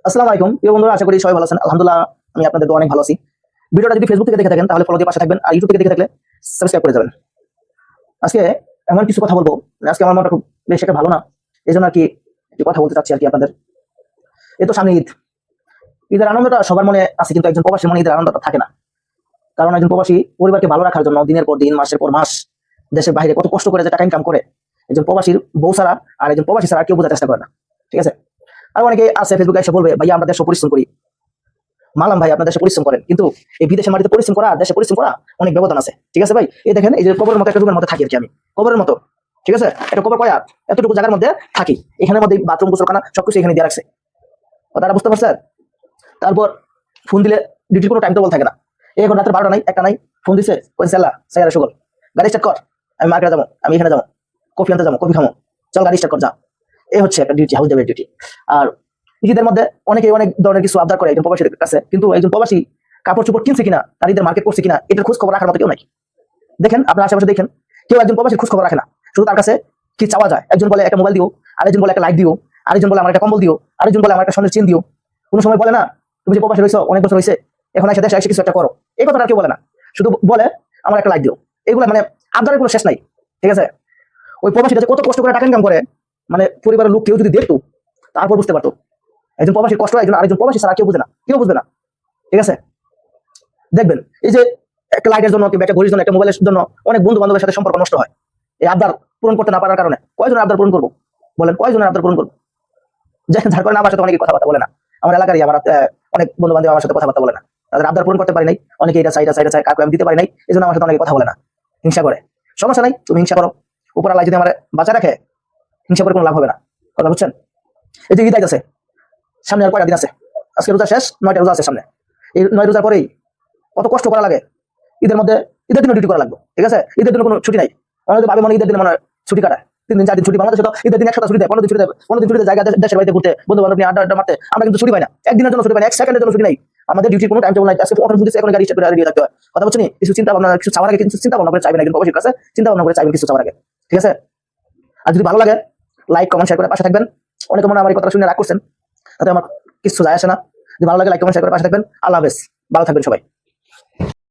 আসসালামু আলাইকুম প্রিয় বন্ধুরা, আশা করি সবাই ভালো আছেন। আলহামদুলিল্লাহ আমি আপনাদের দোয়া অনেক ভালো আছি। ভিডিওটা যদি ফেসবুক থেকে দেখে থাকেন তাহলে ফলো দিয়ে পাশে থাকবেন, আর ইউটিউব থেকে দেখে থাকলে সাবস্ক্রাইব করে যাবেন। আজকে এমন কিছু কথা বলবো, আজকে আমার মনটা খুব বেশ একটা ভালো না, এই জন্য আর কি একটু কথা বলতে চাচ্ছি আর কি আপনাদের। এই তো সামনে ঈদ, ঈদের আনন্দটা সবার মনে আছে, কিন্তু একজন প্রবাসীর মনে ঈদের আনন্দটা থাকে না। কারণ একজন প্রবাসী পরিবারকে ভালো রাখার জন্য দিনের পর দিন, মাসের পর মাস দেশের বাইরে কত কষ্ট করে যে টাকা ইনকাম করে, একজন প্রবাসীর বউ ছাড়া আর একজন প্রবাসী ছাড়া কেউ বোঝার চেষ্টা করে না। ঠিক আছে, আর অনেকে আছে ফেসবুকে এসে বলবে, ভাইয়া আমরা দেশে পরিশ্রম করি। মানলাম ভাই, আপনার দেশে পরিশ্রম করেন, কিন্তু এই বিদেশের মাটিতে পরিশ্রম করা আর দেশে পরিশ্রম করা অনেক ব্যবধান আছে। ঠিক আছে ভাই, এই দেখেন, এই যে কবরের মতো একটা রুমের মধ্যে থাকি আর কি আমি, কবরের মতো। ঠিক আছে, একটা কবর কয়া এতটুকু জায়গার মধ্যে থাকি, এখানের মধ্যে বাথরুম গোসলখানা সবকিছু এখানে দিয়ে রাখছে। কথাটা বুঝতে পারছেন? তারপর ফোন দিলে ডিউটির কোনো টাইম টেবল থাকে না। এখন রাতের 12টা নাই, একটা নাই, ফোন দিছে কই সেলা সাইরা সুগল, গাড়ি স্টার্ট কর, আমি মার্কেটে যাবো, আমি এখানে যাবো, কফি আনতে যাবো, কফি খামো, চল গাড়ি স্টার্ট কর, যা। এই হচ্ছে একটা ডিউটি, হাউস ড্রাইভার ডিউটি। আর ঈদের মধ্যে অনেকে অনেক ধরনের কিছু আবদার করে একজন প্রবাসীর কাছে, কিন্তু একজন প্রবাসী কাপড় চোপড় কিনছে কিনা, তার ঈদের মার্কেট করছে কিনা, এটার খোঁজ খবর রাখার মতো কেউ নাই। দেখেন আপনার আশেপাশে দেখেন, কেউ একজন প্রবাসীর খোঁজ খবর রাখে না। শুধু তার কাছে কি চাওয়া যায়, একজন বলে একটা মোবাইল দিও, আরেকজন বলে একটা লাইট দিও, আরেকজন বলে আমার একটা কম্বল দিও, আরেকজন বলে আমার একটা সোনার চেন দিও। কোনো সময় বলে না, তুমি যে প্রবাসী রয়েছো অনেক বছর হয়েছে, এখন এসে দেশে এসে কিছু একটা করো। এই কথাটা কেউ বলে না, শুধু বলে আমার একটা লাইট দিও। এগুলো মানে আবদারের কোনো শেষ নাই। ঠিক আছে, ওই প্রবাসীটা যে কত কষ্ট করে টাকা ইনকাম করে, মানে পরিবারের লোক কেউ যদি দেখতো তারপর বুঝতে পারতো একজন প্রবাসীর কষ্ট, একজন আরেকজন প্রবাসী ছাড়া কেউ বুঝে না, কেউ বুঝবে না। ঠিক আছে, দেখবেন এই যে একটা লাইটের জন্য কিংবা একটা ঘড়ির জন্য, একটা মোবাইলের জন্য অনেক বন্ধু বান্ধবের সাথে সম্পর্ক নষ্ট হয় এই আবদার পূরণ করতে না পারার কারণে। কয়জনের আবদার পূরণ করবো বলেন, কয়জনের আবদার পূরণ করবো? যার কারণে আমার সাথে অনেকে কথাবার্তা বলে না, আমার এলাকারই আমার অনেক বন্ধু বান্ধব আমার সাথে কথাবার্তা বলে না, তাদের আবদার পূরণ করতে পারি নাই, অনেকে এটা চাই এটা চাই এটা চাই, কাউকে আমি দিতে পারি নাই, এই জন্য আমার সাথে অনেকে কথা বলে না, হিংসা করে। সমস্যা নাই, তুমি হিংসা করো, উপর আল্লাহ যদি আমার বাঁচা রাখে, হিংসা করে কোনো লাভ হবে না। কথা বুঝছেন? এই যে ঈদ আইতাছে, সামনে আর কয়টা দিন আছে, আজকে রোজা শেষ, 9টা রোজা আছে সামনে। এই 9 রোজার পরেই কত কষ্ট করা লাগে। ঈদের মধ্যে ঈদের দিনও ডিউটি করা লাগবে। ঠিক আছে, ঈদের দিনে কোনো ছুটি নাই। অনেকে ভাবে মনে ঈদের দিনে মানে ছুটি কাটায়, 3 দিন 4 দিন ছুটি। বাংলাদেশে তো ঈদের দিন 1 সপ্তাহ ছুটি দেয়, 15 দিন ছুটি দেয়, 15 দিন ছুটিতে জায়গা দেশের বাড়িতে ঘুরতে, বন্ধু বান্ধব নিয়ে আড্ডা আড্ডা মারতে। আমরা কিন্তু ছুটি পাই না, একদিনের জন্য ছুটি পাই না, 1 সেকেন্ডের জন্য ছুটি নাই। আমাদের ডিউটির কোনো টাইম টেবল নাই। আজকে অটো দিতে এখন গাড়ি স্টার্ট করে রেডি থাকতে হয়। কথা বলছেন, কিছু চিন্তা ভাবনা, কিছু চাওয়ার আগে কিছু চিন্তা ভাবনা করে চাইবেন, একজন প্রবাসীর কাছে চিন্তা ভাবনা করে চাইবেন কিছু চাওয়ার আগে। ঠিক আছে, আর যদি ভালো লাগে লাইক কমেন্ট শেয়ার করে পাশে থাকবেন। অনেকে মনে আমার এই কথা শুনে রাগ করছেন, তাতে আমার কিছু যায় আসে না। যদি ভালো লাগে লাইক কমেন্ট শেয়ার করে পাশে থাকবেন। আল্লাহ হাফেজ, ভালো থাকবেন সবাই।